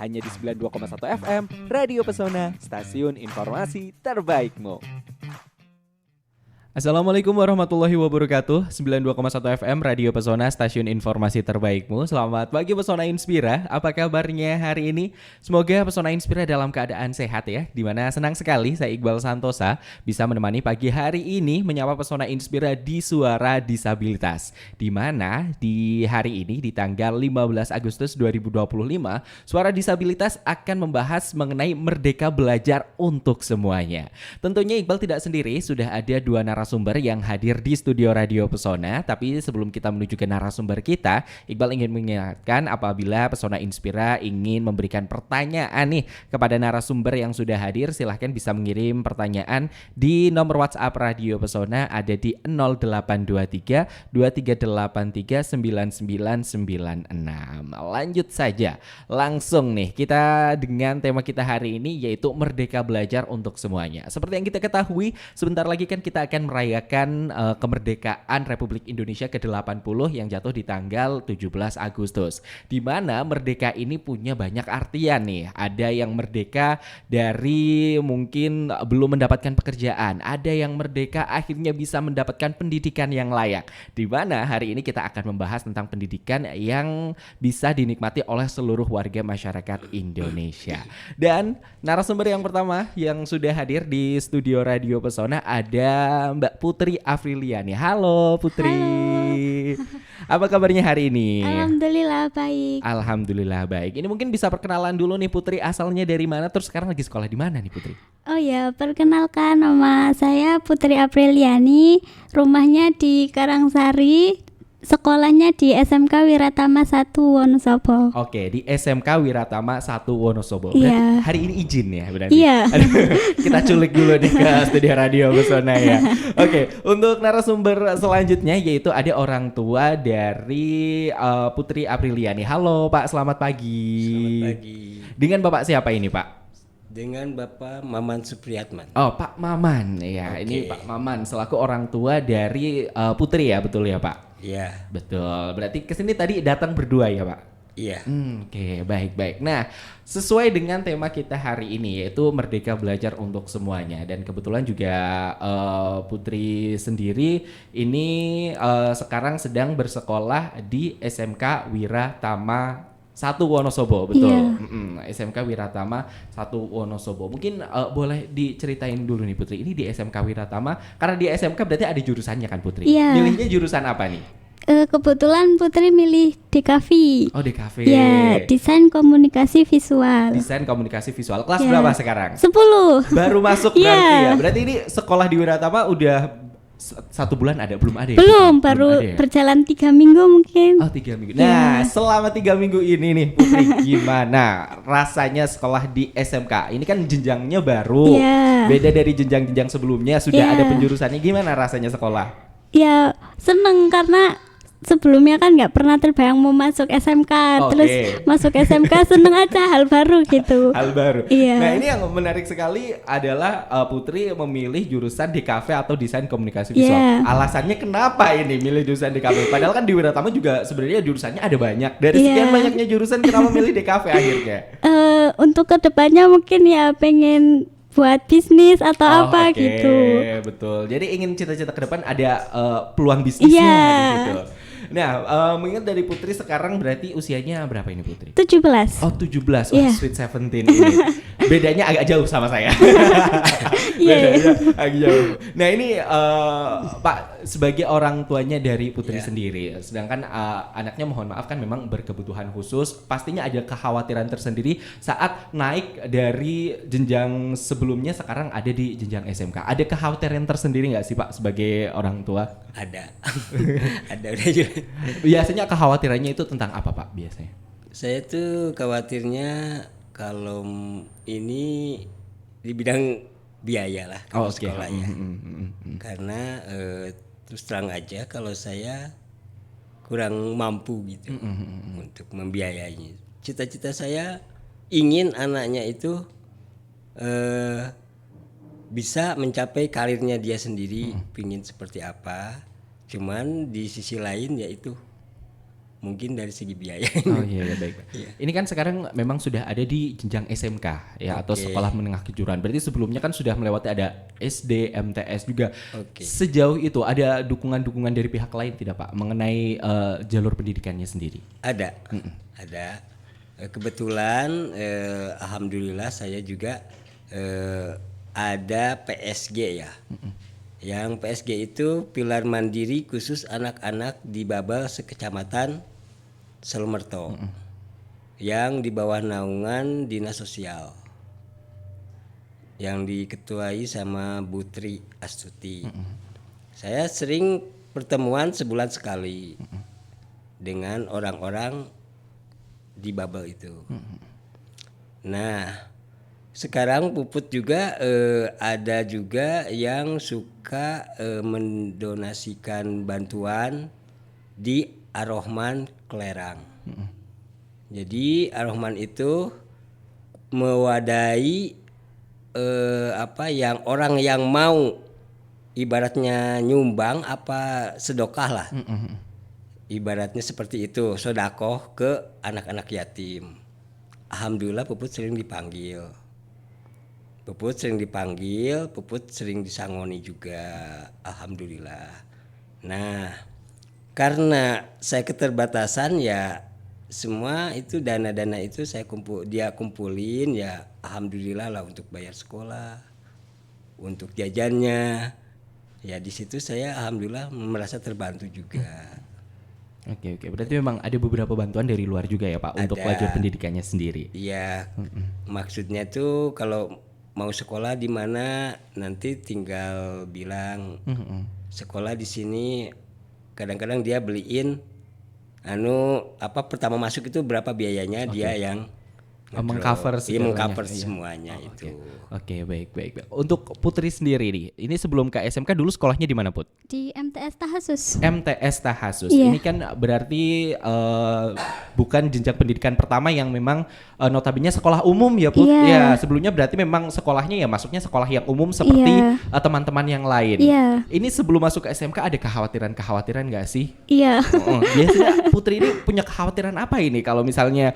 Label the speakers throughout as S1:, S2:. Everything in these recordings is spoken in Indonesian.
S1: hanya di 92,1 FM Radio Pesona, stasiun informasi terbaikmu.
S2: Assalamualaikum warahmatullahi wabarakatuh. 92,1 FM Radio Pesona, stasiun informasi terbaikmu. Selamat pagi Pesona Inspira. Apa kabarnya hari ini? Semoga Pesona Inspira dalam keadaan sehat ya. Dimana senang sekali saya Iqbal Santosa bisa menemani pagi hari ini menyapa Pesona Inspira di Suara Disabilitas. Dimana di hari ini di tanggal 15 Agustus 2025 Suara Disabilitas akan membahas mengenai merdeka belajar untuk semuanya. Tentunya Iqbal tidak sendiri, sudah ada dua narasumber yang hadir di studio Radio Pesona. Tapi sebelum kita menuju ke narasumber kita, Iqbal ingin mengingatkan apabila Pesona Inspira ingin memberikan pertanyaan nih kepada narasumber yang sudah hadir, silahkan bisa mengirim pertanyaan di nomor WhatsApp Radio Pesona, ada di 0823 2383 9996. Lanjut saja, langsung nih kita dengan tema kita hari ini, yaitu Merdeka Belajar untuk Semuanya. Seperti yang kita ketahui, sebentar lagi kan kita akan merayakan kemerdekaan Republik Indonesia ke-80 yang jatuh di tanggal 17 Agustus. Di mana merdeka ini punya banyak artian nih. Ada yang merdeka dari mungkin belum mendapatkan pekerjaan, ada yang merdeka akhirnya bisa mendapatkan pendidikan yang layak. Di mana hari ini kita akan membahas tentang pendidikan yang bisa dinikmati oleh seluruh warga masyarakat Indonesia. Dan narasumber yang pertama yang sudah hadir di studio Radio Pesona ada Mbak Putri Afriliani. Halo Putri. Halo. Apa kabarnya hari ini?
S3: Alhamdulillah baik.
S2: Alhamdulillah baik. Ini mungkin bisa perkenalan dulu nih Putri, asalnya dari mana, terus sekarang lagi sekolah di mana nih Putri?
S3: Oh ya, perkenalkan nama saya Putri Apriliani. Rumahnya di Karangsari. Sekolahnya di SMK Wiratama 1 Wonosobo.
S2: Oke, di SMK Wiratama 1 Wonosobo.
S3: Iya.
S2: Berarti hari ini izin ya berarti?
S3: Iya.
S2: Kita culik dulu nih ke studio Radio Pesona ya. Oke, untuk narasumber selanjutnya yaitu ada orang tua dari Putri Apriliani. Halo Pak, selamat pagi.
S4: Selamat pagi.
S2: Dengan Bapak siapa ini Pak?
S4: Dengan Bapak Maman Supriyatman.
S2: Oh, Pak Maman ya.
S4: Oke.
S2: Ini Pak Maman selaku orang tua dari Putri ya, betul ya Pak?
S4: Iya.
S2: Betul. Berarti kesini tadi datang berdua ya Pak?
S4: Iya.
S2: Oke, baik-baik. Nah, sesuai dengan tema kita hari ini yaitu Merdeka Belajar untuk Semuanya, dan kebetulan juga Putri sendiri ini sekarang sedang bersekolah di SMK Wiratama 1 Wonosobo, betul?
S3: Iya.
S2: SMK Wiratama 1 Wonosobo. Mungkin boleh diceritain dulu nih Putri, ini di SMK Wiratama, karena di SMK berarti ada jurusannya kan Putri?
S3: Iya.
S2: Milihnya jurusan apa nih?
S3: Kebetulan Putri milih DKV.
S2: Oh, DKV.
S3: Ya, Desain Komunikasi Visual.
S2: Desain Komunikasi Visual. Kelas
S3: Ya.
S2: berapa sekarang?
S3: 10.
S2: Baru masuk
S3: Iya.
S2: berarti ya. Berarti ini sekolah di Wiratama udah 1 bulan ada? Belum ada ya?
S3: Belum, baru
S2: ada ya?
S3: berjalan 3 minggu mungkin.
S2: Oh, 3 minggu. Nah, selama 3 minggu ini nih Putri, gimana rasanya sekolah di SMK? Ini kan jenjangnya baru.
S3: Iya.
S2: Beda dari jenjang-jenjang sebelumnya, sudah
S3: Iya.
S2: ada penjurusannya. Gimana rasanya sekolah?
S3: Ya seneng karena sebelumnya kan nggak pernah terbayang mau masuk SMK.
S2: Oke.
S3: Terus masuk SMK seneng aja, hal baru gitu.
S2: Hal baru.
S3: Iya.
S2: Nah, ini yang menarik sekali adalah Putri memilih jurusan DKV atau Desain Komunikasi Visual.
S3: Iya.
S2: Alasannya kenapa ini milih jurusan DKV? Padahal kan di Wiratama juga sebenarnya jurusannya ada banyak. Dari
S3: Iya.
S2: sekian banyaknya jurusan, kenapa milih DKV akhirnya?
S3: Untuk kedepannya mungkin ya pengen buat bisnis atau apa
S2: oke,
S3: gitu.
S2: Betul. Jadi ingin cita-cita ke depan ada peluang bisnisnya
S3: Iya.
S2: di situ. Nah, mengingat dari Putri sekarang berarti usianya berapa ini Putri?
S3: 17.
S2: Oh, 17.
S3: Iya.
S2: Sweet 17 ini. Bedanya agak jauh sama saya.
S3: Iya.
S2: Bedanya agak jauh. Nah, ini Pak sebagai orang tuanya dari Putri sendiri, sedangkan anaknya mohon maaf kan memang berkebutuhan khusus, pastinya ada kekhawatiran tersendiri saat naik dari jenjang sebelumnya sekarang ada di jenjang SMK. Ada kekhawatiran tersendiri nggak sih Pak sebagai orang tua?
S4: Ada. Ada udah juga.
S2: Biasanya kekhawatirannya itu tentang apa Pak biasanya?
S4: Saya tuh khawatirnya kalau ini di bidang biaya lah kalau
S2: oke.
S4: sekolahnya. Karena terus terang aja kalau saya kurang mampu gitu untuk membiayainya. Cita-cita saya ingin anaknya itu bisa mencapai karirnya dia sendiri, pingin seperti apa. Cuman di sisi lain yaitu mungkin dari segi biaya.
S2: Oh iya, baik. Ini kan sekarang memang sudah ada di jenjang SMK ya atau sekolah menengah kejuruan. Berarti sebelumnya kan sudah melewati ada SD, MTS juga. Sejauh itu ada dukungan-dukungan dari pihak lain tidak Pak mengenai jalur pendidikannya sendiri? Ada.
S4: Kebetulan alhamdulillah saya juga ada PSG ya. Yang PSG itu pilar mandiri khusus anak-anak di Babel sekecamatan Selumerto yang di bawah naungan Dinas Sosial yang diketuai sama Bu Tri Astuti. Saya sering pertemuan sebulan sekali dengan orang-orang di Babel itu. Nah, sekarang Puput juga ada juga yang suka mendonasikan bantuan di Ar-Rahman Klerang. Jadi Ar-Rahman itu mewadahi yang orang yang mau ibaratnya nyumbang apa sedekah lah. Ibaratnya seperti itu, sedekah ke anak-anak yatim. Alhamdulillah Puput sering dipanggil. Puput sering disangoni juga. Alhamdulillah. Nah, karena saya keterbatasan ya semua itu dana-dana itu dia kumpulin ya alhamdulillah lah untuk bayar sekolah, untuk jajannya. Ya di situ saya alhamdulillah merasa terbantu juga.
S2: Oke, berarti memang ada beberapa bantuan dari luar juga ya Pak untuk lajur pendidikannya sendiri.
S4: Iya. Maksudnya tuh kalau mau sekolah di mana nanti tinggal bilang sekolah di sini. Kadang-kadang dia beliin pertama masuk itu berapa biayanya, dia yang
S2: mengcover
S4: semuanya itu.
S2: Oke, baik. Untuk Putri sendiri nih, ini sebelum ke SMK dulu sekolahnya di mana Put?
S3: Di MTS Tahasus.
S2: MTS Tahasus.
S3: Iya.
S2: Ini kan berarti bukan jenjang pendidikan pertama yang memang notabene sekolah umum ya Put.
S3: Iya.
S2: Ya, sebelumnya berarti memang sekolahnya ya masuknya sekolah yang umum seperti teman-teman yang lain.
S3: Iya.
S2: Ini sebelum masuk ke SMK ada kekhawatiran nggak sih?
S3: Iya.
S2: Biasanya Putri ini punya kekhawatiran apa ini kalau misalnya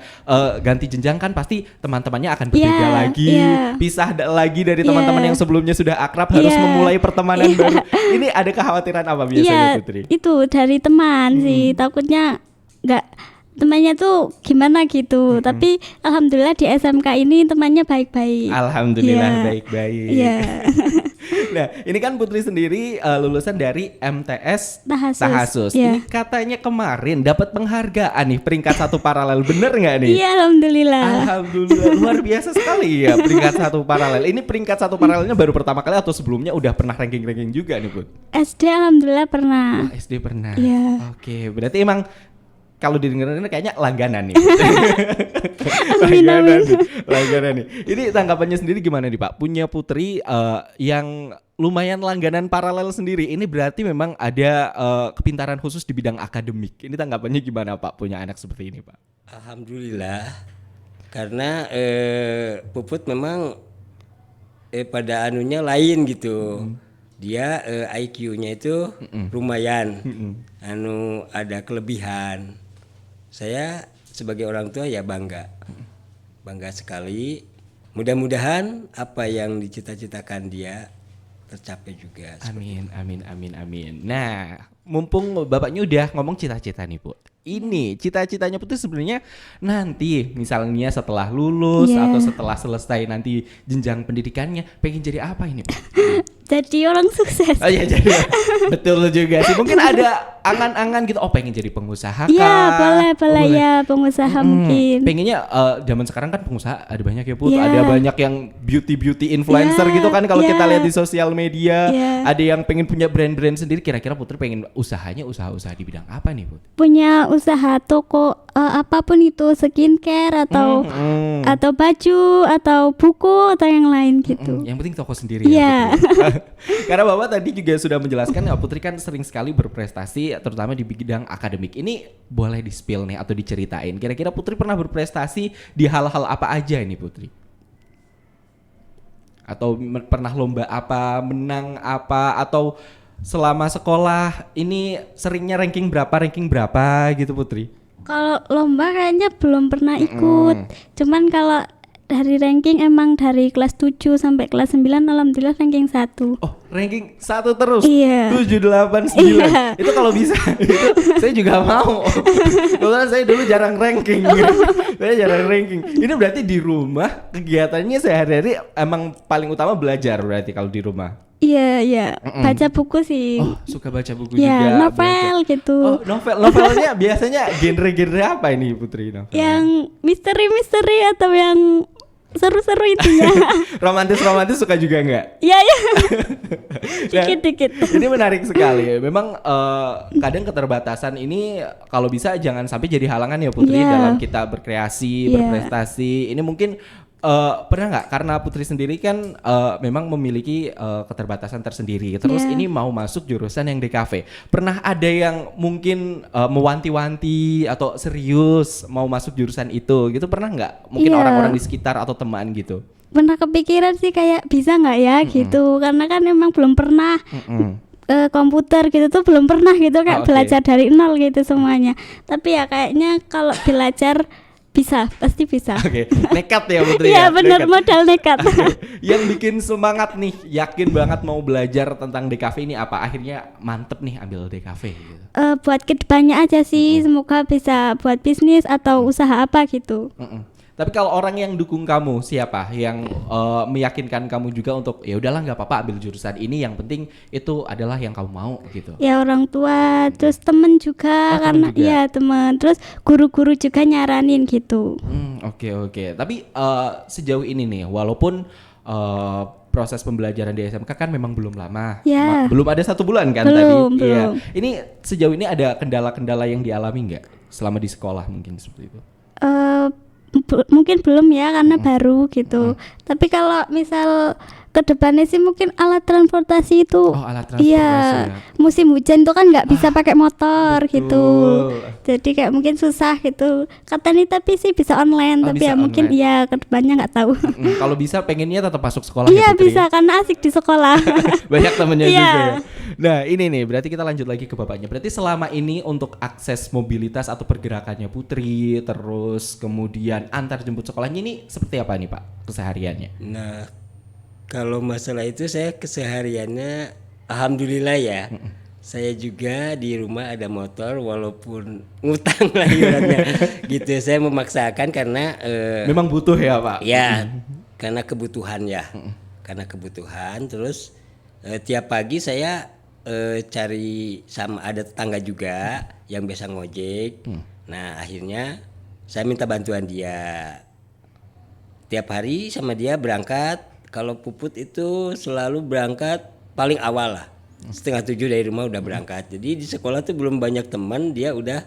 S2: ganti jenjang kan pasti teman-temannya akan berbeda lagi, pisah lagi dari teman-teman yang sebelumnya sudah akrab harus memulai pertemanan baru. Ini ada kekhawatiran apa biasanya Putri?
S3: Itu dari teman sih, takutnya nggak temannya tuh gimana gitu. Tapi alhamdulillah di SMK ini temannya baik-baik.
S2: Alhamdulillah baik-baik.
S3: Iya.
S2: Nah, ini kan Putri sendiri lulusan dari MTS Tahasus.
S3: Yeah.
S2: Ini katanya kemarin dapat penghargaan nih peringkat 1 paralel, bener nggak nih?
S3: Iya, alhamdulillah.
S2: Alhamdulillah, luar biasa sekali ya peringkat 1 paralel. Ini peringkat 1 paralelnya baru pertama kali atau sebelumnya udah pernah ranking-ranking juga nih, Put?
S3: SD alhamdulillah pernah.
S2: SD pernah.
S3: Iya.
S2: Oke, berarti emang kalau didengar kayaknya langganan nih. Langganan nih. Ini tanggapannya sendiri gimana nih Pak? Punya Putri yang lumayan langganan paralel sendiri. Ini berarti memang ada kepintaran khusus di bidang akademik. Ini tanggapannya gimana Pak punya anak seperti ini Pak?
S4: Alhamdulillah. Karena Puput memang pada anunya lain gitu. Dia IQ-nya itu lumayan. Ada kelebihan. Saya sebagai orang tua ya bangga sekali. Mudah-mudahan apa yang dicita-citakan dia tercapai juga.
S2: Amin. Nah, mumpung bapaknya udah ngomong cita-cita nih Bu. Ini cita-citanya Putri sebenarnya nanti misalnya setelah lulus atau setelah selesai nanti jenjang pendidikannya pengen jadi apa ini Pak?
S3: Jadi orang sukses.
S2: Oh iya jadi betul juga sih. Mungkin ada angan-angan gitu. Oh pengen jadi pengusaha kah?
S3: Iya boleh ya pengusaha mungkin.
S2: Pengennya zaman sekarang kan pengusaha ada banyak ya Put. Ada banyak yang beauty influencer gitu kan kalau kita lihat di sosial media. Ada yang pengen punya brand-brand sendiri. Kira-kira Putri pengen usahanya usaha di bidang apa nih Put? Punya
S3: usaha toko apapun itu, skincare atau baju atau buku atau yang lain gitu.
S2: Yang penting toko sendiri ya. Karena Bapak tadi juga sudah menjelaskan ya Putri kan sering sekali berprestasi terutama di bidang akademik. Ini boleh di-spill nih atau diceritain. Kira-kira Putri pernah berprestasi di hal-hal apa aja ini Putri? Atau pernah lomba apa, menang apa, atau selama sekolah ini seringnya ranking berapa gitu Putri?
S3: Kalau lomba kayaknya belum pernah ikut. Cuman kalau dari ranking emang dari kelas 7 sampai kelas 9 alhamdulillah ranking 1.
S2: Oh, ranking 1 terus.
S3: Iya.
S2: 7, 8, 9.
S3: Iya.
S2: Itu kalau bisa itu saya juga mau. Kebetulan saya dulu jarang ranking. Saya jarang ranking. Ini berarti di rumah kegiatannya sehari-hari emang paling utama belajar berarti kalau di rumah.
S3: Iya. Baca buku sih.
S2: Oh, suka baca buku
S3: ya,
S2: juga.
S3: novel
S2: belajar.
S3: gitu.
S2: Oh, novelnya biasanya genre-genre apa ini Putri novel?
S3: Yang misteri atau yang seru-seru itu ya.
S2: Romantis suka juga nggak?
S3: Iya.
S2: Nah,
S3: Dikit-dikit.
S2: Ini menarik sekali. Memang kadang keterbatasan ini kalau bisa jangan sampai jadi halangan ya Putri
S3: Iya.
S2: dalam kita berkreasi,
S3: Iya.
S2: berprestasi. Ini mungkin pernah nggak karena Putri sendiri kan memang memiliki keterbatasan tersendiri. Terus
S3: Iya.
S2: ini mau masuk jurusan yang DKV. Pernah ada yang mungkin mewanti-wanti atau serius mau masuk jurusan itu gitu pernah nggak? Mungkin
S3: Iya.
S2: orang-orang di sekitar atau teman gitu.
S3: Pernah kepikiran sih kayak bisa nggak ya gitu. Karena kan emang belum pernah komputer gitu tuh belum pernah gitu kayak
S2: Oke.
S3: belajar dari nol gitu semuanya. Tapi ya kayaknya kalau belajar pasti bisa.
S2: Oke, nekat ya Putri
S3: Iya
S2: ya.
S3: benar,
S2: Nekat.
S3: modal nekat.
S2: Yang bikin semangat nih, yakin banget mau belajar tentang DKV ini apa? Akhirnya mantep nih ambil DKV gitu.
S3: Buat kedepannya aja sih, semoga bisa buat bisnis atau usaha apa gitu.
S2: Tapi kalau orang yang dukung kamu siapa? Yang meyakinkan kamu juga untuk ya udahlah nggak apa-apa ambil jurusan ini, yang penting itu adalah yang kamu mau gitu.
S3: Ya orang tua, terus temen
S2: Oh,
S3: juga
S2: temen
S3: karena
S2: juga.
S3: iya temen, terus guru-guru juga nyaranin gitu.
S2: Oke. Tapi sejauh ini nih, walaupun proses pembelajaran di SMK kan memang belum lama,
S3: Ya.
S2: belum ada 1 bulan kan
S3: Belum,
S2: tadi. Iya.
S3: belum.
S2: Ini sejauh ini ada kendala-kendala yang dialami nggak selama di sekolah mungkin seperti itu?
S3: Mungkin belum ya karena baru gitu. Tapi kalau misal ke depannya sih mungkin alat transportasi itu.
S2: Oh, alat transportasi
S3: Iya,
S2: ya.
S3: musim hujan itu kan nggak bisa pakai motor gitu.
S2: betul.
S3: Jadi kayak mungkin susah gitu. Katanya tapi sih bisa online,
S2: Oh,
S3: tapi
S2: bisa
S3: ya mungkin
S2: online.
S3: ya ke depannya nggak tahu.
S2: Kalau bisa pengennya tetap masuk sekolah ya
S3: Iya
S2: Putri?
S3: bisa karena asik di sekolah.
S2: Banyak temennya
S3: Iya.
S2: juga ya. Nah ini nih berarti kita lanjut lagi ke bapaknya. Berarti selama ini untuk akses mobilitas atau pergerakannya Putri, terus kemudian antar jemput sekolahnya ini seperti apa nih Pak kesehariannya?
S4: Nah, kalau masalah itu saya kesehariannya alhamdulillah ya. Saya juga di rumah ada motor walaupun ngutang lah ibaratnya. Gitu. Saya memaksakan karena
S2: Memang butuh ya Pak?
S4: ya karena kebutuhan ya. Karena kebutuhan terus tiap pagi saya cari sama ada tetangga juga yang biasa ngojek. Nah, akhirnya saya minta bantuan dia. Tiap hari sama dia berangkat. Kalau Puput itu selalu berangkat paling awal lah. 6:30 dari rumah udah berangkat. Jadi di sekolah tuh belum banyak teman, dia udah.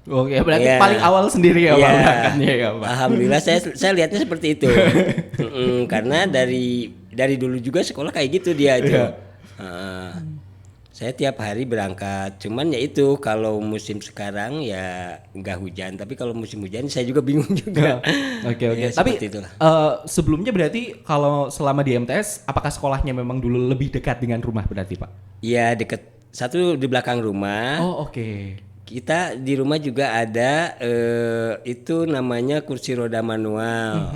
S2: Oke berarti
S4: Iya.
S2: paling awal sendiri ya Pak
S4: Iya.
S2: berangkatnya ya Pak?
S4: Alhamdulillah saya lihatnya seperti itu. Karena dari dulu juga sekolah kayak gitu dia itu.
S2: Iya.
S4: Saya tiap hari berangkat. Cuman ya itu kalau musim sekarang ya nggak hujan. Tapi kalau musim hujan saya juga bingung juga.
S2: Oke.
S4: Ya,
S2: Tapi
S4: seperti itulah.
S2: sebelumnya berarti kalau selama di MTS, apakah sekolahnya memang dulu lebih dekat dengan rumah berarti Pak?
S4: Iya deket. Satu di belakang rumah.
S2: Oh oke.
S4: Kita di rumah juga ada itu namanya kursi roda manual.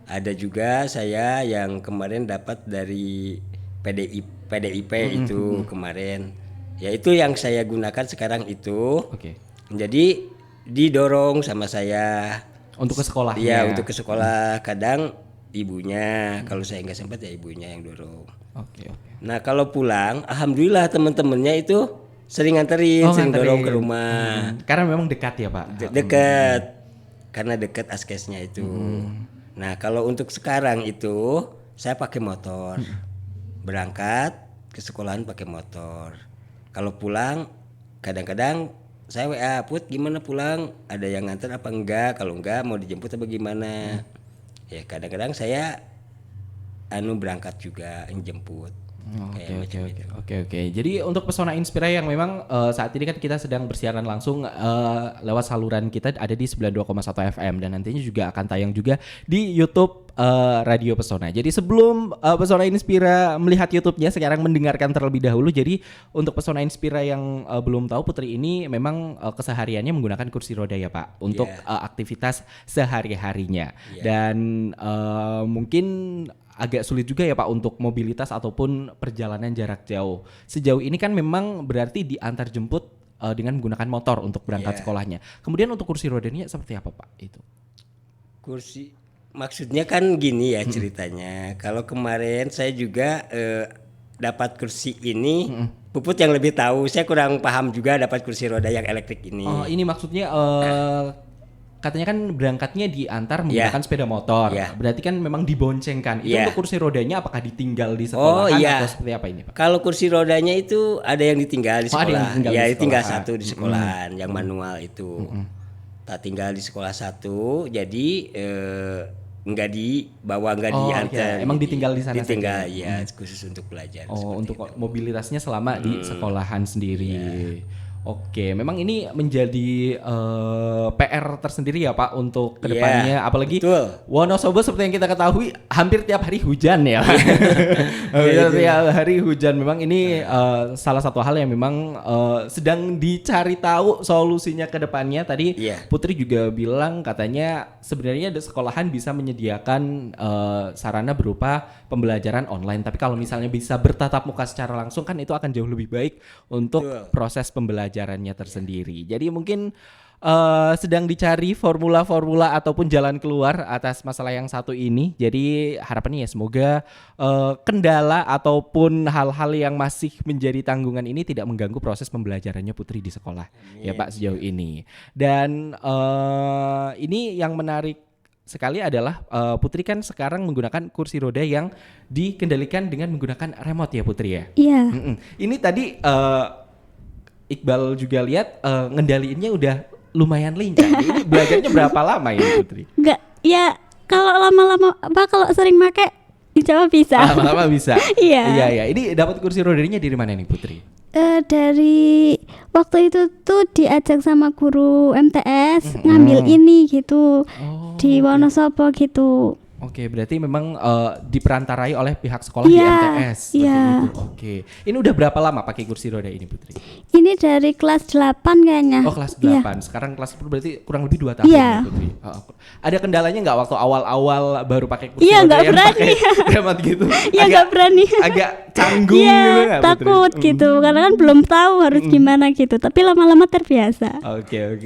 S4: Ada juga saya yang kemarin dapat dari PDIP itu kemarin. Ya itu yang saya gunakan sekarang itu.
S2: Oke.
S4: Jadi didorong sama saya.
S2: Untuk ke sekolahnya.
S4: Iya untuk ke sekolah. Kadang ibunya, kalau saya nggak sempat ya ibunya yang dorong.
S2: Oke.
S4: Nah kalau pulang, alhamdulillah teman-temannya itu sering nganterin, sering
S2: nganterin.
S4: dorong ke rumah.
S2: Karena memang dekat ya Pak?
S4: Dekat, karena dekat askesnya itu. Nah kalau untuk sekarang itu saya pakai motor, berangkat ke sekolahan pakai motor. Kalau pulang, kadang-kadang saya WA, Put gimana pulang? Ada yang nganter apa enggak? Kalau enggak mau dijemput apa gimana? Ya kadang-kadang saya berangkat juga jemput.
S2: Oke. Jadi untuk Pesona Inspira yang memang saat ini kan kita sedang bersiaran langsung lewat saluran kita ada di 92,1 FM dan nantinya juga akan tayang juga di YouTube Radio Pesona. Jadi sebelum Pesona Inspira melihat YouTube-nya, sekarang mendengarkan terlebih dahulu. Jadi untuk Pesona Inspira yang belum tahu, Putri ini memang kesehariannya menggunakan kursi roda ya Pak untuk aktivitas sehari-harinya. Dan mungkin agak sulit juga ya Pak untuk mobilitas ataupun perjalanan jarak jauh. Sejauh ini kan memang berarti diantar jemput dengan menggunakan motor untuk berangkat sekolahnya. Kemudian untuk kursi rodanya seperti apa Pak itu?
S4: Kursi maksudnya kan gini ya ceritanya. Kalau kemarin saya juga dapat kursi ini, Puput yang lebih tahu. Saya kurang paham juga dapat kursi roda yang elektrik ini.
S2: Oh, ini maksudnya katanya kan berangkatnya diantar menggunakan sepeda motor. Berarti kan memang diboncengkan. Itu untuk kursi rodanya apakah ditinggal di sekolahan atau seperti apa ini Pak?
S4: Kalau kursi rodanya itu ada yang ditinggal di sekolah. Tinggal satu di sekolahan yang manual itu. Tak tinggal di sekolah satu, jadi nggak dibawa, nggak diantar.
S2: Emang ditinggal di sana
S4: ditinggal,
S2: saja?
S4: Khusus untuk belajar.
S2: Untuk mobilitasnya selama di sekolahan sendiri. Oke, memang ini menjadi PR tersendiri ya Pak untuk kedepannya, apalagi Wonosobo seperti yang kita ketahui hampir tiap hari hujan ya. Tiap hari hujan, memang ini salah satu hal yang memang sedang dicari tahu solusinya ke depannya. Tadi Putri juga bilang katanya sebenarnya sekolahan bisa menyediakan sarana berupa pembelajaran online, tapi kalau misalnya bisa bertatap muka secara langsung kan itu akan jauh lebih baik untuk proses pembelajarannya tersendiri. Jadi mungkin sedang dicari formula-formula ataupun jalan keluar atas masalah yang satu ini. Jadi harapannya ya semoga kendala ataupun hal-hal yang masih menjadi tanggungan ini tidak mengganggu proses pembelajarannya Putri di sekolah. Ya Pak sejauh ini. Dan ini yang menarik sekali adalah Putri kan sekarang menggunakan kursi roda yang dikendalikan dengan menggunakan remote ya Putri ya.
S3: Iya.
S2: Ini tadi Iqbal juga lihat ngendaliinnya udah lumayan lincah. Ini belajarnya berapa lama ini Putri?
S3: Enggak, ya kalau lama-lama kalau sering pakai insya Allah bisa.
S2: Lama-lama bisa.
S3: Iya.
S2: Ini dapat kursi rodanya dari mana nih Putri?
S3: Dari waktu itu tuh diajak sama guru MTS ngambil ini gitu di Wonosobo gitu.
S2: Oke, berarti memang diperantarai oleh pihak sekolah di MTS.
S3: Iya.
S2: Oke. Ini udah berapa lama pakai kursi roda ini Putri?
S3: Ini dari kelas 8 kayaknya.
S2: Oh, kelas 8. Sekarang kelas 10 berarti kurang lebih 2 tahun ya Putri. Ada kendalanya nggak waktu awal-awal baru pakai kursi roda yang pakai remote gitu?
S3: Iya, nggak berani.
S2: Agak canggung gitu nggak,
S3: takut
S2: Putri?
S3: gitu. Karena kan belum tahu harus gimana gitu. Tapi lama-lama terbiasa.
S2: Oke.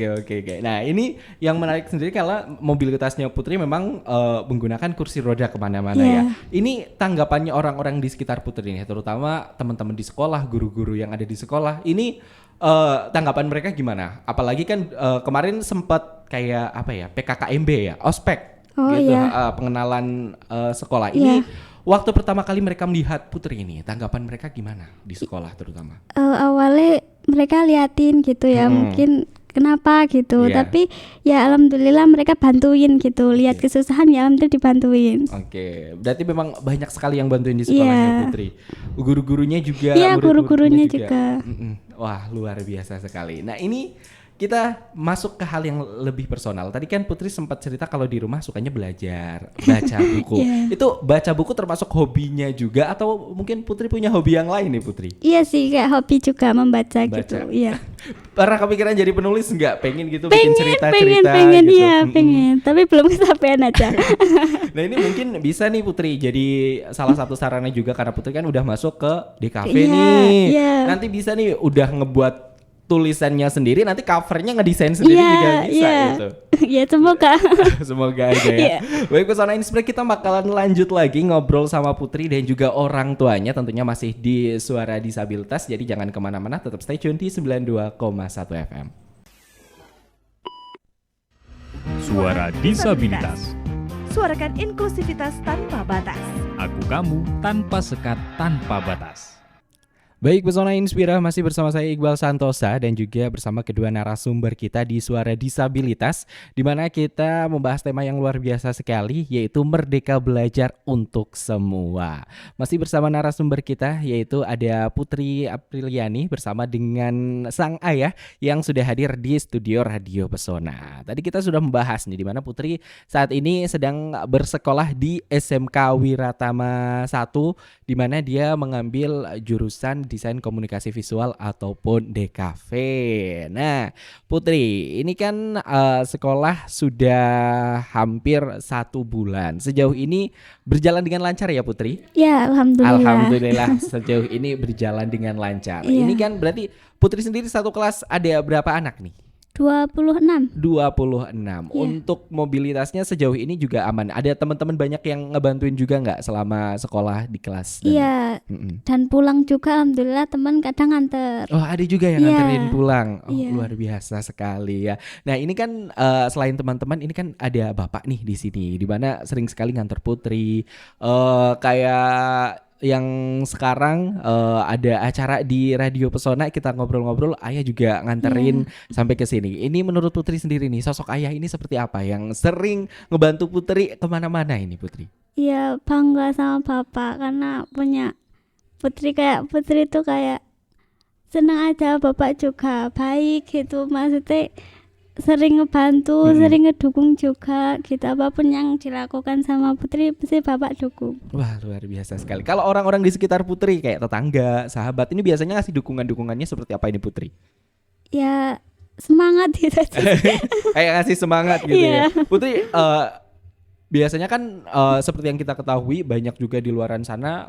S2: Nah, ini yang menarik sendiri kalau mobilitasnya Putri memang menggunakan kursi roda kemana-mana ya. Ini tanggapannya orang-orang di sekitar Putri nih, terutama teman-teman di sekolah, guru-guru yang ada di sekolah. Ini tanggapan mereka gimana? Apalagi kan kemarin sempat kayak apa ya, PKKMB ya, ospek gitu, pengenalan sekolah. Ini waktu pertama kali mereka melihat Putri ini, tanggapan mereka gimana di sekolah terutama?
S3: Awalnya mereka liatin gitu ya, mungkin kenapa gitu, tapi ya alhamdulillah mereka bantuin gitu, lihat kesusahan ya alhamdulillah dibantuin.
S2: Oke, berarti memang banyak sekali yang bantuin di sekolahnya Putri. Guru-gurunya juga.
S3: Iya, guru-gurunya juga.
S2: Wah, luar biasa sekali. Nah, ini kita masuk ke hal yang lebih personal. Tadi kan Putri sempat cerita kalau di rumah sukanya belajar, baca buku. Itu baca buku termasuk hobinya juga atau mungkin Putri punya hobi yang lain nih Putri?
S3: Iya sih, kayak hobi juga membaca gitu. Iya.
S2: Pernah kepikiran jadi penulis nggak? Pengen gitu bikin cerita-cerita
S3: pengen
S2: gitu?
S3: Iya, pengen. Tapi belum kesampaian aja.
S2: Nah, ini mungkin bisa nih Putri jadi salah satu sarana juga karena Putri kan udah masuk ke DKV nih. Nanti bisa nih udah ngebuat tulisannya sendiri, nanti covernya ngedesain sendiri juga bisa gitu.
S3: Iya, semoga.
S2: Semoga aja ya. Baik, Pesona Inspira, kita bakalan lanjut lagi ngobrol sama Putri dan juga orang tuanya, tentunya masih di Suara Disabilitas. Jadi jangan kemana-mana, tetap stay tune di 92,1 FM.
S5: Suara Disabilitas.
S6: Suarakan inklusivitas tanpa batas.
S5: Aku kamu tanpa sekat, tanpa batas.
S2: Baik, Pesona Inspira masih bersama saya Iqbal Santosa dan juga bersama kedua narasumber kita di Suara Disabilitas, di mana kita membahas tema yang luar biasa sekali, yaitu Merdeka Belajar untuk Semua. Masih bersama narasumber kita, yaitu ada Putri Apriliani bersama dengan sang ayah yang sudah hadir di studio Radio Pesona. Tadi kita sudah membahas nih, di mana Putri saat ini sedang bersekolah di SMK Wiratama 1, di mana dia mengambil jurusan Desain Komunikasi Visual ataupun DKV. Nah, Putri, ini kan sekolah sudah hampir 1 bulan. Sejauh ini berjalan dengan lancar ya, Putri?
S3: Ya, alhamdulillah.
S2: Alhamdulillah sejauh ini berjalan dengan lancar.
S3: Iya.
S2: Ini kan berarti Putri sendiri satu kelas ada berapa anak nih?
S3: 26.
S2: 26.
S3: Iya.
S2: Untuk mobilitasnya sejauh ini juga aman. Ada teman-teman banyak yang ngebantuin juga nggak selama sekolah di kelas?
S3: Iya. Dan pulang juga alhamdulillah teman kadang nganter.
S2: Oh, ada juga yang
S3: Iya.
S2: nganterin pulang. Oh,
S3: Iya.
S2: luar biasa sekali ya. Nah, ini kan selain teman-teman, ini kan ada Bapak nih di sini, di mana sering sekali nganter Putri. Kayak yang sekarang ada acara di Radio Pesona, kita ngobrol-ngobrol, ayah juga nganterin sampai ke sini. Ini menurut Putri sendiri nih, sosok ayah ini seperti apa yang sering ngebantu Putri kemana-mana ini, Putri?
S3: Iya, bangga sama bapak karena punya Putri. Kayak Putri itu kayak senang aja, bapak juga baik gitu, maksudnya sering ngebantu, sering ngedukung juga gitu. Apapun yang dilakukan sama Putri pasti bapak dukung.
S2: Wah, luar biasa sekali. Kalau orang-orang di sekitar Putri kayak tetangga, sahabat, ini biasanya ngasih dukungan-dukungannya seperti apa ini, Putri?
S3: Ya semangat gitu aja.
S2: Kayak ngasih semangat gitu
S3: Iya.
S2: ya. Putri, biasanya kan seperti yang kita ketahui, banyak juga di luaran sana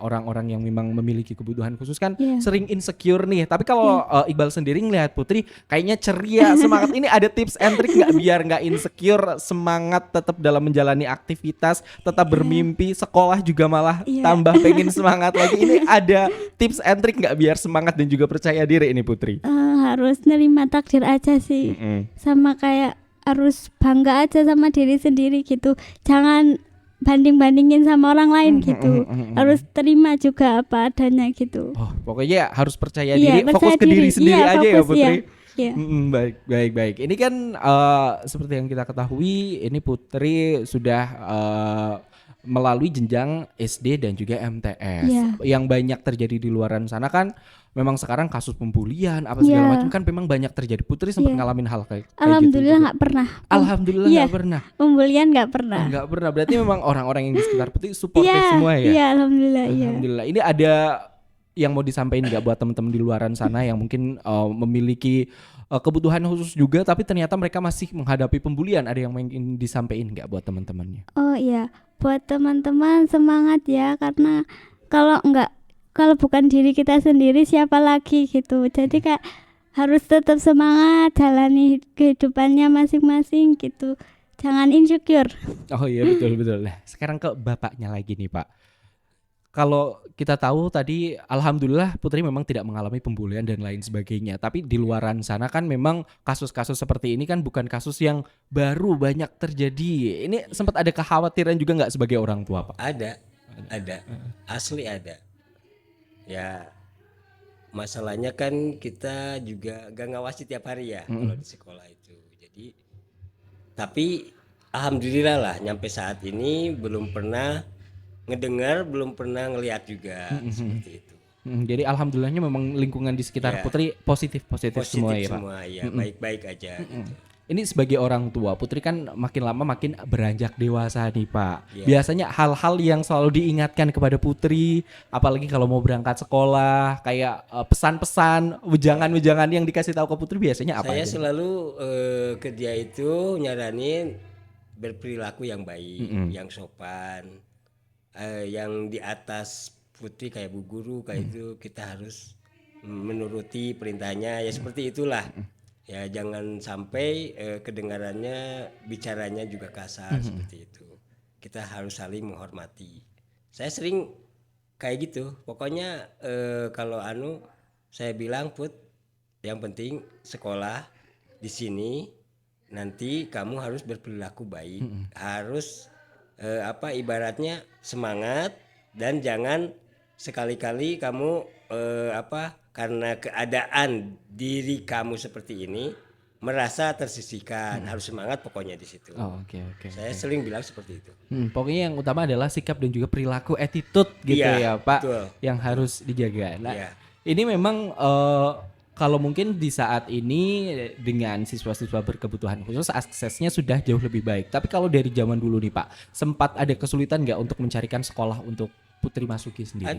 S2: orang-orang yang memang memiliki kebutuhan khusus kan sering insecure nih. Tapi kalau Iqbal sendiri ngelihat Putri kayaknya ceria, semangat. Ini ada tips and trick nggak biar nggak insecure, semangat tetap dalam menjalani aktivitas, tetap bermimpi, sekolah juga malah tambah pengen semangat lagi. Ini ada tips and trick nggak biar semangat dan juga percaya diri ini, Putri?
S3: Harus nerima takdir aja sih. Sama kayak harus bangga aja sama diri sendiri gitu. Jangan banding-bandingin sama orang lain gitu. Harus terima juga apa adanya gitu.
S2: Oh, pokoknya harus percaya
S3: Iya,
S2: diri,
S3: percaya
S2: fokus ke diri
S3: diri.
S2: sendiri
S3: Iya,
S2: aja ya,
S3: fokus,
S2: Putri.
S3: iya.
S2: Baik. Ini kan seperti yang kita ketahui, ini Putri sudah melalui jenjang SD dan juga MTS.
S3: Iya.
S2: Yang banyak terjadi di luaran sana kan memang sekarang kasus pembulian apa segala macam kan memang banyak terjadi. Putri sempat ngalamin hal kayak
S3: Alhamdulillah
S2: gitu.
S3: nggak pernah.
S2: Alhamdulillah nggak pernah.
S3: Pembulian nggak pernah.
S2: Nggak pernah. Berarti memang orang-orang yang di sekitar Putri supportive semua ya.
S3: Iya, alhamdulillah.
S2: Alhamdulillah. Ini ada yang mau disampaikan nggak buat teman-teman di luaran sana yang mungkin memiliki kebutuhan khusus juga, tapi ternyata mereka masih menghadapi pembulian? Ada yang ingin disampaikan nggak buat teman-temannya?
S3: Oh iya, buat teman-teman semangat ya, karena kalau bukan diri kita sendiri siapa lagi gitu. Jadi kayak harus tetap semangat jalani kehidupannya masing-masing gitu. Jangan insecure.
S2: Oh iya, betul. Nah, sekarang ke bapaknya lagi nih, Pak. Kalau kita tahu tadi, alhamdulillah Putri memang tidak mengalami pembulian dan lain sebagainya. Tapi di luaran sana kan memang kasus-kasus seperti ini kan bukan kasus yang baru banyak terjadi. Ini sempat ada kekhawatiran juga nggak sebagai orang tua, Pak?
S4: Ada. Asli ada. Ya, masalahnya kan kita juga gak ngawasi tiap hari ya kalau di sekolah itu. Jadi, tapi alhamdulillah lah nyampe saat ini belum pernah ngedengar, belum pernah ngelihat juga seperti itu.
S2: Jadi alhamdulillahnya memang lingkungan di sekitar Putri positif semua ya, Pak.
S4: Ya, baik-baik aja. Gitu.
S2: Ini sebagai orang tua, Putri kan makin lama makin beranjak dewasa nih, Pak. Biasanya hal-hal yang selalu diingatkan kepada Putri, apalagi kalau mau berangkat sekolah, kayak pesan-pesan, wejangan-wejangan yang dikasih tahu ke Putri biasanya apa?
S4: Saya
S2: aja?
S4: selalu ke dia itu nyaranin berperilaku yang baik, yang sopan, yang di atas Putri kayak Bu Guru kayak itu kita harus menuruti perintahnya ya seperti itulah. Ya jangan sampai kedengarannya bicaranya juga kasar seperti itu. Kita harus saling menghormati. Saya sering kayak gitu. Pokoknya kalau saya bilang Put, yang penting sekolah di sini nanti kamu harus berperilaku baik. Harus ibaratnya semangat dan jangan sekali-kali kamu karena keadaan diri kamu seperti ini merasa tersisihkan, harus semangat pokoknya di situ.
S2: Oh, oke.
S4: Saya sering bilang seperti itu.
S2: Pokoknya yang utama adalah sikap dan juga perilaku, attitude gitu
S4: Iya,
S2: ya Pak,
S4: betul.
S2: yang harus dijaga. Nah,
S4: Iya.
S2: ini memang kalau mungkin di saat ini dengan siswa-siswa berkebutuhan khusus aksesnya sudah jauh lebih baik. Tapi kalau dari zaman dulu nih Pak, sempat ada kesulitan nggak untuk mencarikan sekolah untuk Putri Masuki sendiri?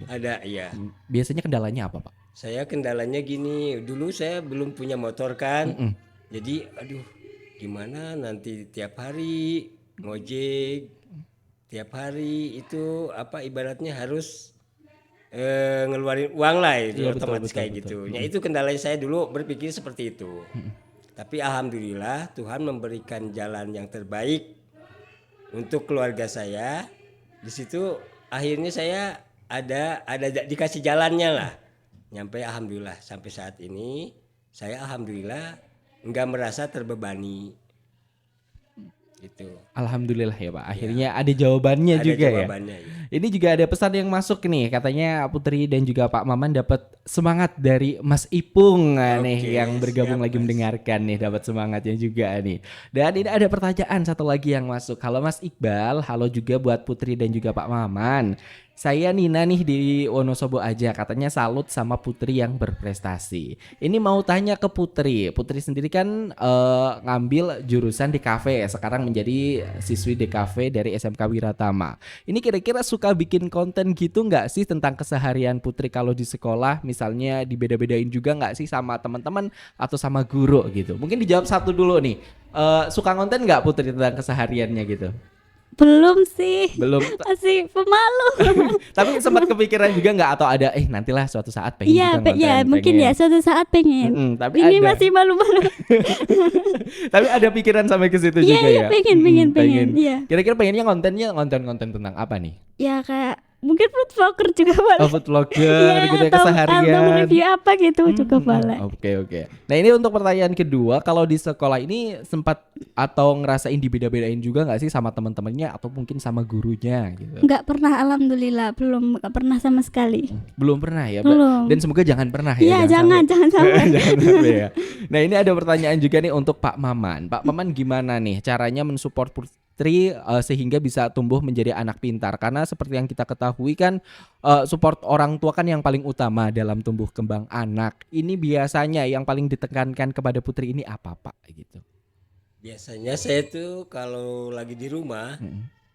S4: Ada, iya.
S2: Biasanya kendalanya apa Pak?
S4: Saya kendalanya gini, dulu saya belum punya motor kan, jadi aduh gimana nanti tiap hari ngojek, tiap hari itu ibaratnya harus ngeluarin uang lah itu,
S2: Iya,
S4: otomatis
S2: betul,
S4: kayak
S2: betul.
S4: gitu. Ya itu kendalanya saya dulu berpikir seperti itu. Tapi alhamdulillah Tuhan memberikan jalan yang terbaik untuk keluarga saya. Di situ akhirnya saya ada dikasih jalannya lah. Nyampe alhamdulillah sampai saat ini saya alhamdulillah nggak merasa terbebani. Gitu.
S2: Alhamdulillah ya Pak. Akhirnya ada jawabannya
S4: Ada
S2: juga
S4: jawabannya,
S2: ya.
S4: ya.
S2: Ini juga ada pesan yang masuk nih. Katanya Putri dan juga Pak Maman dapat semangat dari Mas Ipung nih yang bergabung
S4: siap,
S2: lagi
S4: Mas.
S2: mendengarkan nih, dapat semangatnya juga nih. Dan ini ada pertanyaan satu lagi yang masuk. Halo Mas Iqbal, halo juga buat Putri dan juga Pak Maman. Saya Nina nih di Wonosobo aja, katanya salut sama Putri yang berprestasi. Ini mau tanya ke Putri. Putri sendiri kan ngambil jurusan di kafe, sekarang menjadi siswi DKV dari SMK Wiratama. Ini kira-kira suka bikin konten gitu nggak sih tentang keseharian Putri kalau di sekolah? Misalnya dibeda-bedain juga nggak sih sama teman-teman atau sama guru gitu? Mungkin dijawab satu dulu nih. Suka konten nggak Putri tentang kesehariannya gitu?
S3: Belum sih.
S2: Belum.
S3: Masih pemalu.
S2: Tapi sempat kepikiran juga nggak atau ada nantilah suatu saat pengen
S3: Iya,
S2: juga konten,
S3: mungkin
S2: pengen.
S3: ya suatu saat pengen.
S2: Tapi
S3: Ini
S2: ada.
S3: masih malu-malu.
S2: Tapi ada pikiran sampai ke situ
S3: Iya,
S2: juga
S3: iya,
S2: ya.
S3: pengen, iya.
S2: Kira-kira pengennya konten-konten tentang apa nih?
S3: Ya kayak mungkin food vlogger juga boleh.
S2: Oh, food vlogger gitu ya,
S3: atau
S2: keseharian.
S3: review apa gitu juga boleh.
S2: Oke. Nah ini untuk pertanyaan kedua, kalau di sekolah ini sempat atau ngerasain dibeda-bedain juga nggak sih sama teman-temannya atau mungkin sama gurunya gitu?
S3: Nggak pernah, alhamdulillah nggak pernah sama sekali.
S2: Belum pernah ya, Mbak?
S3: Belum.
S2: Dan semoga jangan pernah ya.
S3: Iya, jangan sampai.
S2: Jangan sampai ya. Nah ini ada pertanyaan juga nih untuk Pak Maman. Pak Maman gimana nih caranya mensupport Putri sehingga bisa tumbuh menjadi anak pintar? Karena seperti yang kita ketahui kan support orang tua kan yang paling utama dalam tumbuh kembang anak. Ini biasanya yang paling ditekankan kepada Putri ini apa Pak gitu?
S4: Biasanya saya tuh kalau lagi di rumah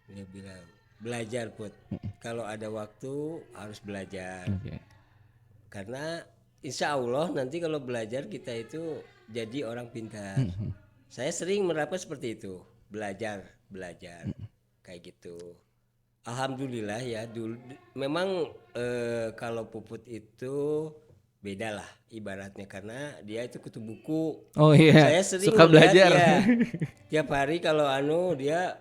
S4: dia bilang belajar Put. Kalau ada waktu harus belajar.
S2: Oke.
S4: Karena insya Allah nanti kalau belajar kita itu jadi orang pintar. Saya sering menerapkan seperti itu, belajar kayak gitu. Alhamdulillah ya dulu memang kalau Puput itu beda lah ibaratnya karena dia itu kutu buku.
S2: Oh iya.
S4: Saya sering
S2: Suka
S4: melihat
S2: belajar.
S4: dia tiap hari kalau dia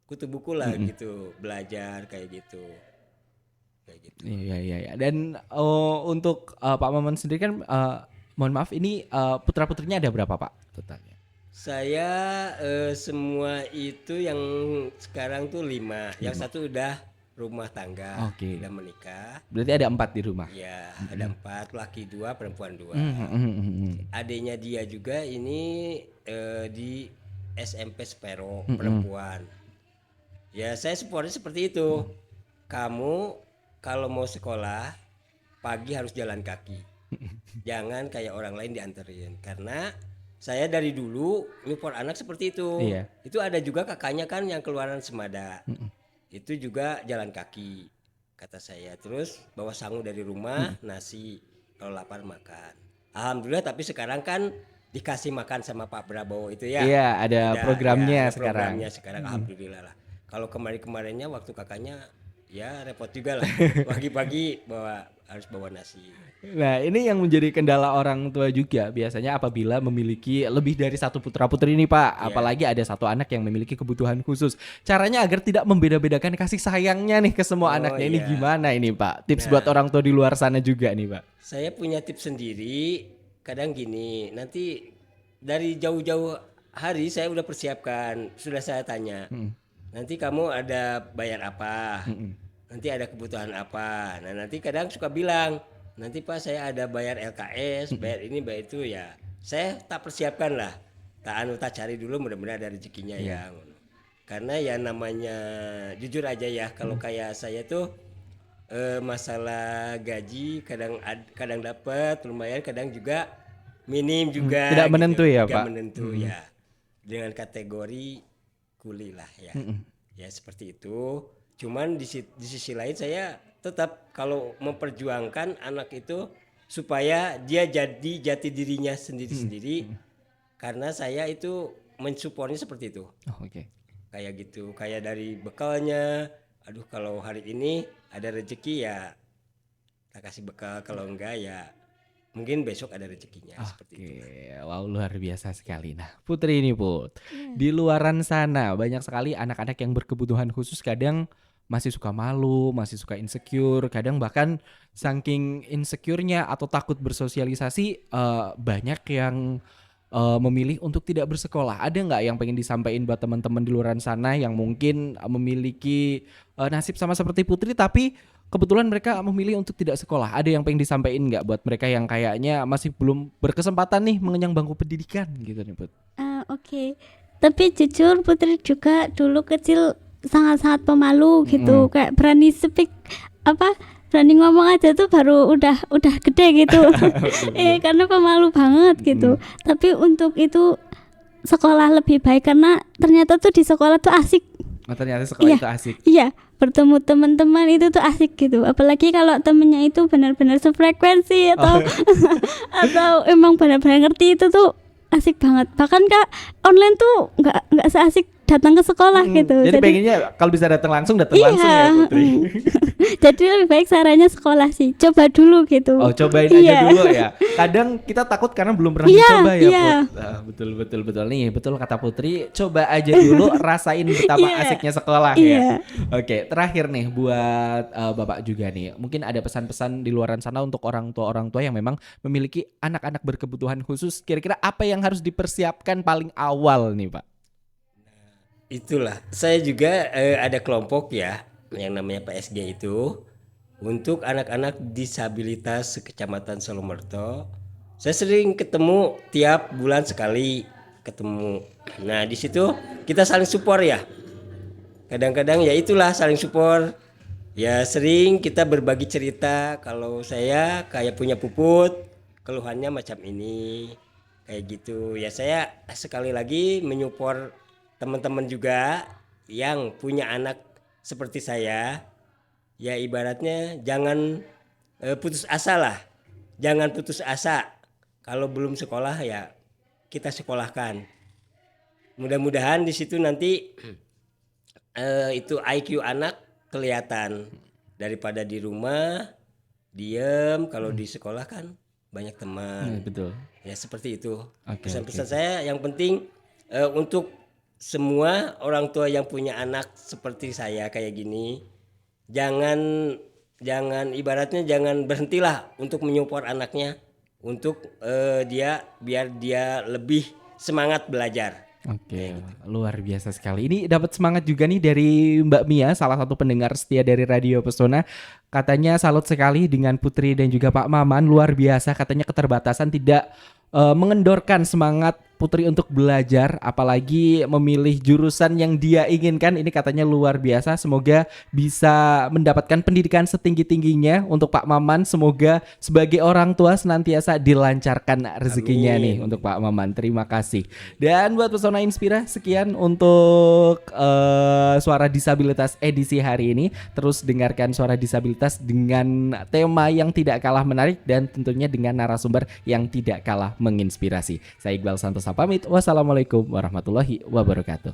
S4: kutu buku lah gitu, belajar kayak gitu.
S2: Iya. Dan untuk Pak Maman sendiri kan mohon maaf ini putra-putrinya ada berapa Pak totalnya?
S4: Saya semua itu yang sekarang tuh 5. Yang satu udah rumah tangga,
S2: Oke.
S4: udah menikah.
S2: Berarti ada 4 di rumah.
S4: Ya, ada 4, laki 2, perempuan 2.
S2: Mhm.
S4: Adiknya dia juga ini di SMP Spero perempuan. Ya, saya supportnya seperti itu. Kamu kalau mau sekolah pagi harus jalan kaki. Jangan kayak orang lain dianterin karena saya dari dulu nyupport anak seperti itu.
S2: Iya.
S4: Itu ada juga kakaknya kan yang keluaran Semada. Itu juga jalan kaki kata saya. Terus bawa sangu dari rumah, nasi kalau lapar makan. Alhamdulillah tapi sekarang kan dikasih makan sama Pak Prabowo itu ya.
S2: Iya, ada programnya
S4: ada
S2: sekarang.
S4: Programnya sekarang alhamdulillah lah. Kalau kemarinnya waktu kakaknya ya repot juga lah. Pagi-pagi harus bawa nasi.
S2: Nah ini yang menjadi kendala orang tua juga biasanya apabila memiliki lebih dari satu putra putri ini Pak. Apalagi ada satu anak yang memiliki kebutuhan khusus. Caranya agar tidak membeda-bedakan kasih sayangnya nih ke semua anaknya ini gimana ini Pak? Tips buat orang tua di luar sana juga nih Pak.
S4: Saya punya tips sendiri. Kadang gini, nanti dari jauh-jauh hari saya udah persiapkan. Sudah saya tanya. Nanti kamu ada bayar apa? nanti ada kebutuhan apa. Nah nanti kadang suka bilang, nanti Pak saya ada bayar LKS, bayar ini bayar itu ya. Saya tak persiapkan lah, tak cari dulu mudah-mudahan ada rezekinya ya. Karena ya namanya jujur aja ya, kalau kayak saya tuh masalah gaji kadang dapat lumayan, kadang juga minim juga.
S2: Tidak menentu
S4: gitu.
S2: ya
S4: Tidak
S2: Pak.
S4: menentu ya. Dengan kategori kuli lah ya. Ya seperti itu. Cuman di sisi lain saya tetap kalau memperjuangkan anak itu supaya dia jadi jati dirinya sendiri-sendiri. Karena saya itu mensupportnya seperti itu.
S2: Oh, oke.
S4: Kayak gitu, kayak dari bekalnya. Aduh kalau hari ini ada rezeki ya kita kasih bekal, kalau enggak ya mungkin besok ada rezekinya seperti itu.
S2: Wow, luar biasa sekali. Nah, Putri ini Put, di luaran sana banyak sekali anak-anak yang berkebutuhan khusus, kadang masih suka malu, masih suka insecure, kadang bahkan saking insecure-nya atau takut bersosialisasi, banyak yang memilih untuk tidak bersekolah. Ada nggak yang pengen disampaikan buat teman-teman di luaran sana yang mungkin memiliki nasib sama seperti Putri tapi kebetulan mereka memilih untuk tidak sekolah? Ada yang pengen disampaikan nggak buat mereka yang kayaknya masih belum berkesempatan nih mengenyang bangku pendidikan gitu nih Put?
S3: Oke. Tapi jujur Putri juga dulu kecil sangat-sangat pemalu gitu, kayak berani speak berani ngomong aja tuh baru udah gede gitu. Karena pemalu banget gitu. Tapi untuk itu sekolah lebih baik karena ternyata tuh di sekolah tuh asik.
S2: Ternyata sekolah itu asik.
S3: Iya, bertemu teman-teman itu tuh asik gitu. Apalagi kalau temennya itu benar-benar sefrekuensi atau atau emang benar-benar ngerti, itu tuh asik banget. Bahkan Kak, online tuh nggak seasik datang ke sekolah gitu.
S2: Jadi pengennya kalau bisa datang langsung ya Putri.
S3: Jadi lebih baik sarannya sekolah sih. Coba dulu gitu.
S2: Oh, cobain aja dulu ya. Kadang kita takut karena belum pernah dicoba ya Put. Betul nih, betul kata Putri. Coba aja dulu, rasain betapa asiknya sekolah ya. Oke, terakhir nih buat Bapak juga nih. Mungkin ada pesan-pesan di luaran sana untuk orang tua yang memang memiliki anak-anak berkebutuhan khusus. Kira-kira apa yang harus dipersiapkan paling awal nih Pak?
S4: Itulah, saya juga ada kelompok ya yang namanya PSG itu untuk anak-anak disabilitas sekecamatan Solomerto. Saya sering ketemu tiap bulan sekali ketemu. Nah di situ kita saling support ya. Kadang-kadang ya itulah saling support. Ya sering kita berbagi cerita. Kalau saya kayak punya puput, keluhannya macam ini, kayak gitu. Ya saya sekali lagi menyupport teman-teman juga yang punya anak seperti saya. Ya ibaratnya jangan putus asa lah. Jangan putus asa. Kalau belum sekolah ya kita sekolahkan. Mudah-mudahan di situ nanti itu IQ anak kelihatan daripada di rumah diem. Kalau di sekolah kan banyak teman.
S2: Betul.
S4: Ya seperti itu.
S2: Oke.
S4: Pesan-pesan saya yang penting untuk semua orang tua yang punya anak seperti saya kayak gini, jangan ibaratnya jangan berhentilah untuk menyupport anaknya untuk biar dia lebih semangat belajar.
S2: Oke, luar biasa sekali. Ini dapat semangat juga nih dari Mbak Mia, salah satu pendengar setia dari Radio Pesona. Katanya salut sekali dengan Putri dan juga Pak Maman, luar biasa. Katanya keterbatasan tidak mengendorkan semangat Putri untuk belajar, apalagi memilih jurusan yang dia inginkan. Ini katanya luar biasa. Semoga bisa mendapatkan pendidikan setinggi-tingginya. Untuk Pak Maman, semoga sebagai orang tua senantiasa dilancarkan rezekinya. Amin. Nih untuk Pak Maman. Terima kasih. Dan buat Pesona Inspira, sekian untuk Suara Disabilitas edisi hari ini. Terus dengarkan Suara Disabilitas dengan tema yang tidak kalah menarik dan tentunya dengan narasumber yang tidak kalah menginspirasi. Saya Iqbal Santosa pamit. Wassalamualaikum warahmatullahi wabarakatuh.